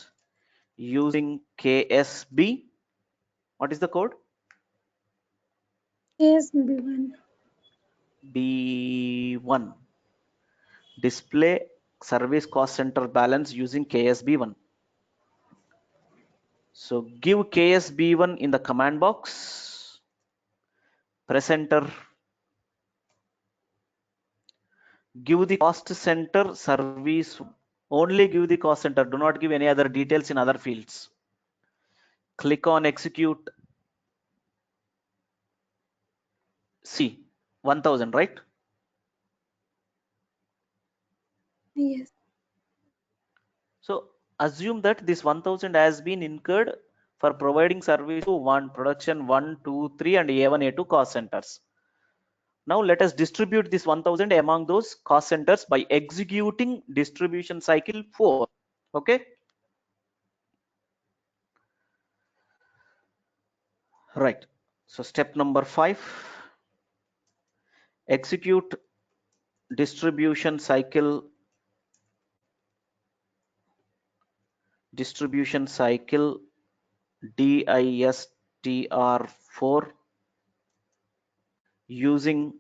using KSB. What is the code? Yes, B1. B1. Display service cost center balance using KSB1. So give KSB1 in the command box. Press enter. Give the cost center service. Only give the cost center. Do not give any other details in other fields. Click on execute. See, 1,000, right? Yes. So assume that this 1,000 has been incurred for providing service to production 1, 2, 3 and A1, A2 cost centers. Now let us distribute this 1,000 among those cost centers by executing distribution cycle 4. Okay. Right. So step number 5. Execute distribution cycle DISTR4 using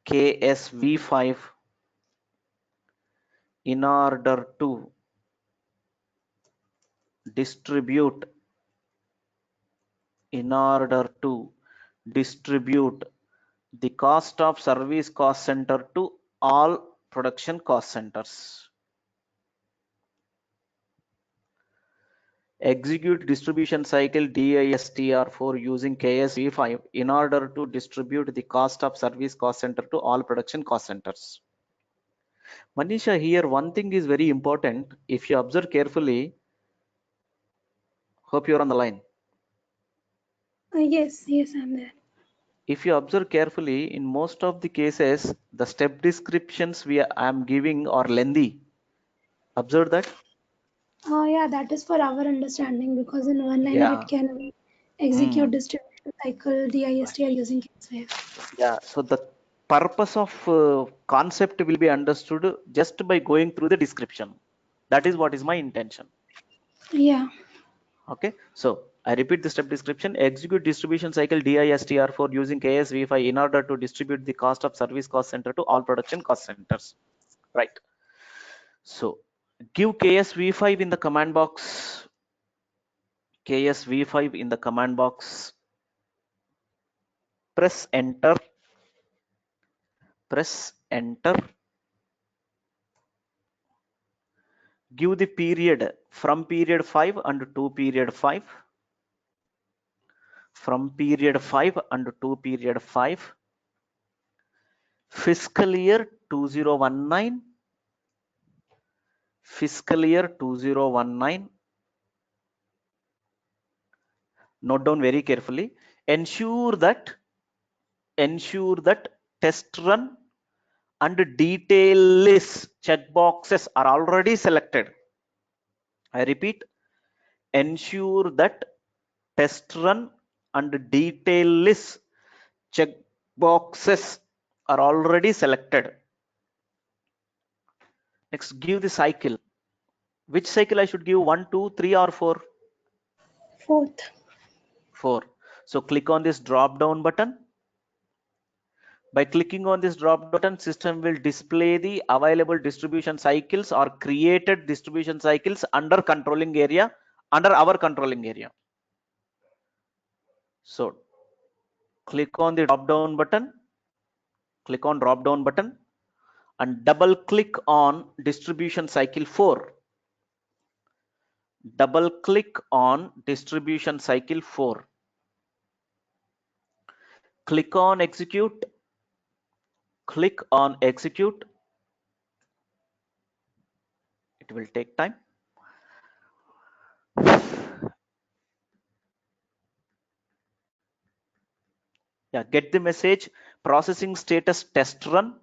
KSV5 in order to distribute the cost of service cost center to all production cost centers. Execute distribution cycle DISTR4 using KSV5 in order to distribute the cost of service cost center to all production cost centers. Manisha, here one thing is very important. If you observe carefully, hope you're on the line. Yes, I'm there. If you observe carefully, in most of the cases, the step descriptions I am giving are lengthy. Observe that. Yeah, that is for our understanding because in one liner Yeah. it can be execute distribution cycle DISTR using case Yeah. So the purpose of concept will be understood just by going through the description. That is what is my intention. Yeah. Okay. So I repeat the step description. Execute distribution cycle DISTR4 using KSV5 in order to distribute the cost of service cost center to all production cost centers. Right. So give KSV5 in the command box. KSV5 in the command box. Press enter. Press enter. Give the period from period 5 and to period 5. From period 5 and to period 5. Fiscal year 2019. Fiscal year 2019. Note down very carefully. Ensure that test run and detail list checkboxes are already selected. I repeat, ensure that test run and detail list checkboxes are already selected. Next, give the cycle. Which cycle I should give? 1, 2, 3 or 4? Fourth. 4. So click on this drop down button. By clicking on this drop button, system will display the available distribution cycles or created distribution cycles under controlling area, under our controlling area. So click on the drop down button, click on drop down button and double click on distribution cycle 4. Double click on distribution cycle 4. Click on execute. Click on execute. It will take time. Yeah, get the message. Processing status test run.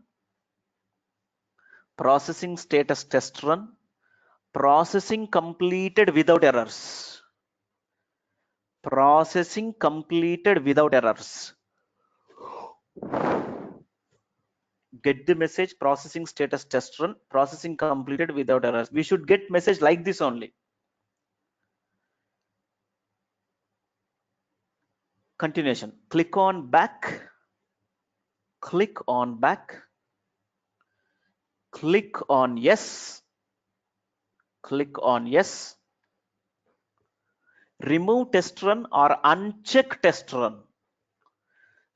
Processing status test run. Processing completed without errors. Processing completed without errors. Get the message. Processing status test run. Processing completed without errors. We should get message like this only. Continuation. Click on back. Click on back. Click on yes. Click on yes. Remove test run or uncheck test run.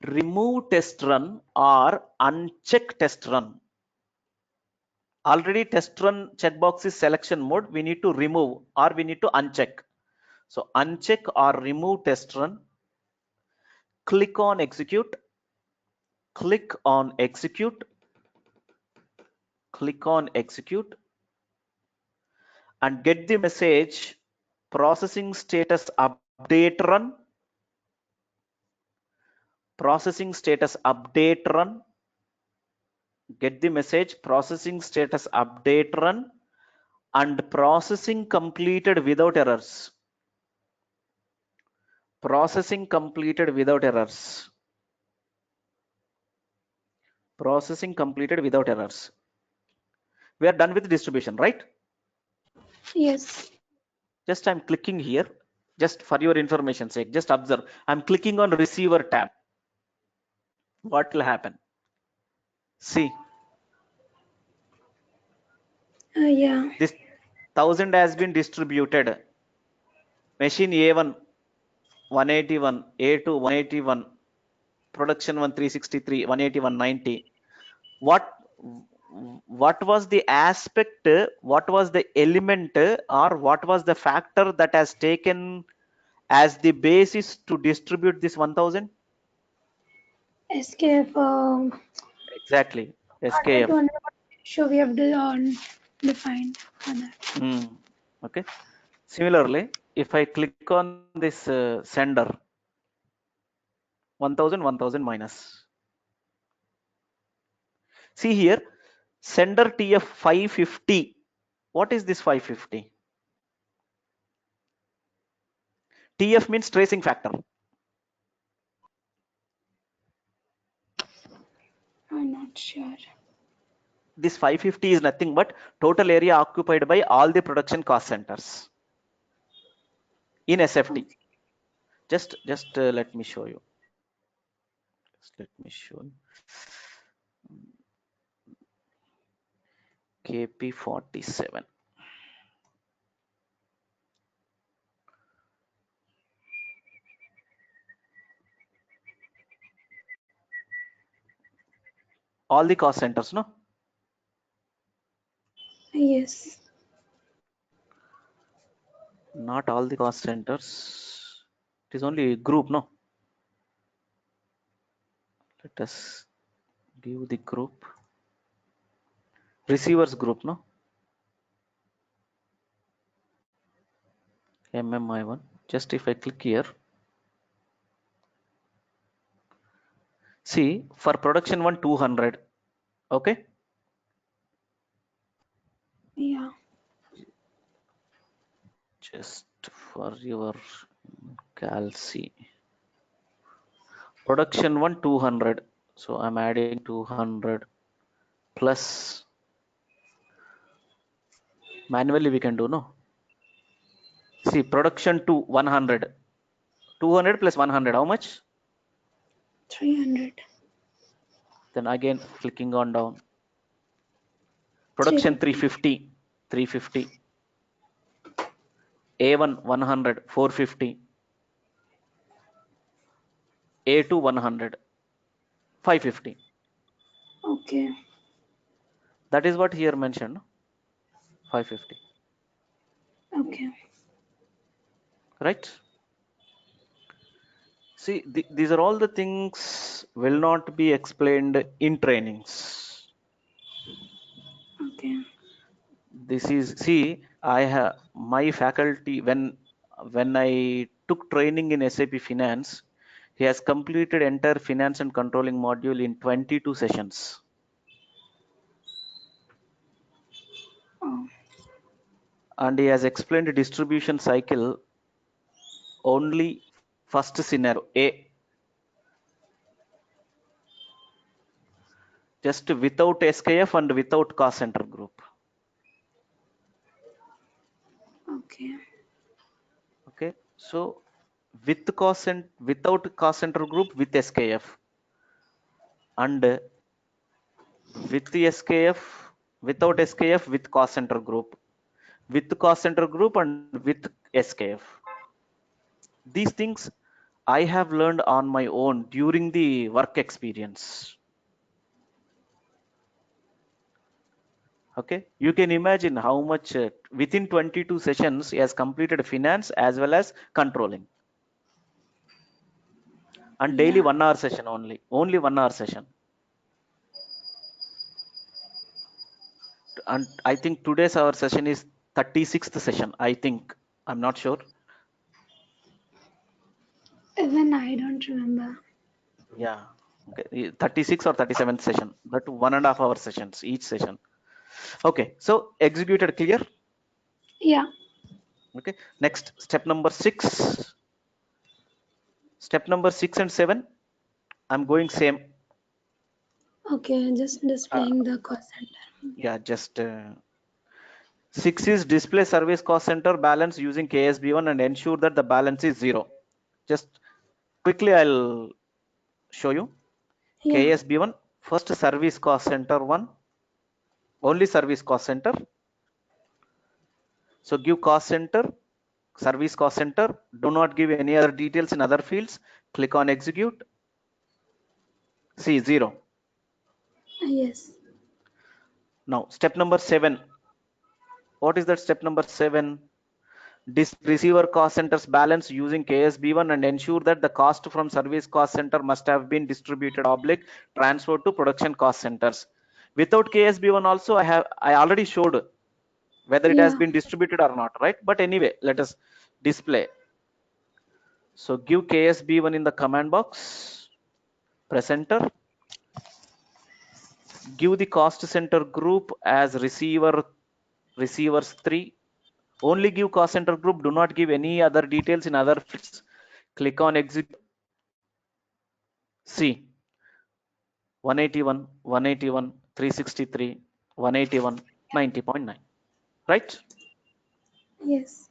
Remove test run or uncheck test run. Already test run checkbox is selection mode. We need to remove or we need to uncheck. So uncheck or remove test run. Click on execute. Click on execute. Click on execute and get the message processing status update run. Processing status update run. Get the message processing status update run and processing completed without errors. Processing completed without errors. Processing completed without errors. We are done with distribution, right? Yes. Just I'm clicking here, just for your information sake, just observe. I'm clicking on receiver tab. What will happen? See. Yeah. This 1000 has been distributed. Machine A1 181, A2 181, production 1 363, 181 90. What was the aspect, what was the element or what was the factor that has taken as the basis to distribute this 1000? SKF. Exactly, 100 SKF. to 100 ratio we have defined for that. Okay. Similarly, if I click on this sender, 1000 1000 minus. See here, sender TF 550. What is this 550? TF means tracing factor. I'm not sure. This 550 is nothing but total area occupied by all the production cost centers in SFT. Just let me show you. Just let me show you. KP47. All the cost centers, no? Yes. not all the cost centers. It is only group, no? Let us give the group. Receivers group, no? MMI1. Just if I click here. See, for production 1, 200. Okay? Yeah. Just for your calci. Production 1, 200. So I'm adding 200 plus. Manually we can do, no? See, production 2, 100. 200 plus 100, how much? 300. Then again clicking on down. Production 350. 350. A1 100, 450. A2 100, 550. Okay. That is what here mentioned, no? 550. Okay. Right? See, these are all the things will not be explained in trainings. Okay. This is, see, I have my faculty, when I took training in SAP Finance, he has completed entire finance and controlling module in 22 sessions. Oh. And he has explained the distribution cycle only first scenario A, just without SKF and without cost center group. Okay. Okay, so with cost and without cost center group with SKF, and with the SKF, without SKF with cost center group, with cost center group and with SKF. These things I have learned on my own during the work experience. Okay, you can imagine how much within 22 sessions he has completed finance as well as controlling, and daily Yeah. 1 hour session only 1 hour session. And I think today's our session is 36th session, I think. I'm not sure. Even I don't remember. Yeah, okay, 36 or 37th session, but 1.5 hour sessions each session. Okay, so executed, clear? Yeah. Okay, next step number 6. Step number 6 and 7, I'm going same. Okay. Just displaying the cost center. Yeah, just 6 is display service cost center balance using KSB1 and ensure that the balance is 0. Just quickly I'll show you. Yeah. KSB1, first service cost center 1, only service cost center. So give cost center, service cost center, do not give any other details in other fields. Click on execute. See 0. Yes. Now step number 7. What is that step number 7? Receiver cost centers balance using KSB1 and ensure that the cost from service cost center must have been distributed oblique transferred to production cost centers. Without KSB1 also I already showed whether it has Yeah. been distributed or not, right? But anyway, let us display. So give KSB1 in the command box, press enter. Give the cost center group as receivers 3. Only give cost center group, do not give any other details in other fields. Click on execute. See 181, 181, 363, 181, 90.9, right? Yes.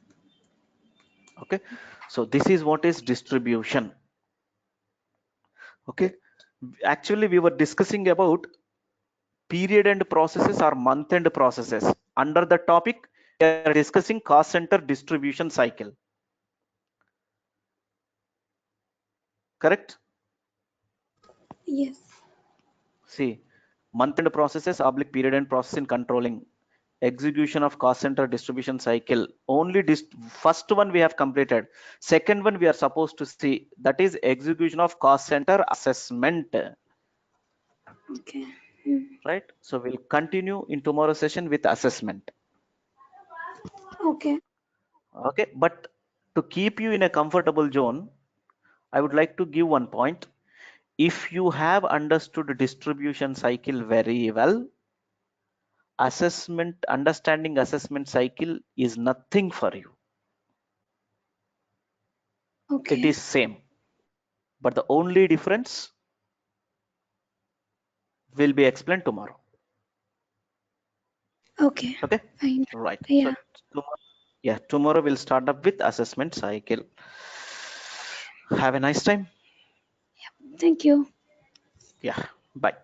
Okay, so this is what is distribution. Okay, actually we were discussing about period end processes or month end processes. Under the topic we are discussing cost center distribution cycle, correct? Yes. See, month end processes oblique period end process in controlling. execution of cost center distribution cycle. Only first one we have completed. Second one we are supposed to see, that is execution of cost center assessment. Okay. Right? So we'll continue in tomorrow's session with assessment. Okay. Okay, but to keep you in a comfortable zone, I would like to give one point. If you have understood distribution cycle very well, understanding assessment cycle is nothing for you. Okay. It is same, but the only difference will be explained tomorrow. Okay. Okay, Fine. right. Yeah. So tomorrow we'll start up with assessment cycle. Have a nice time. Thank you. Yeah, bye.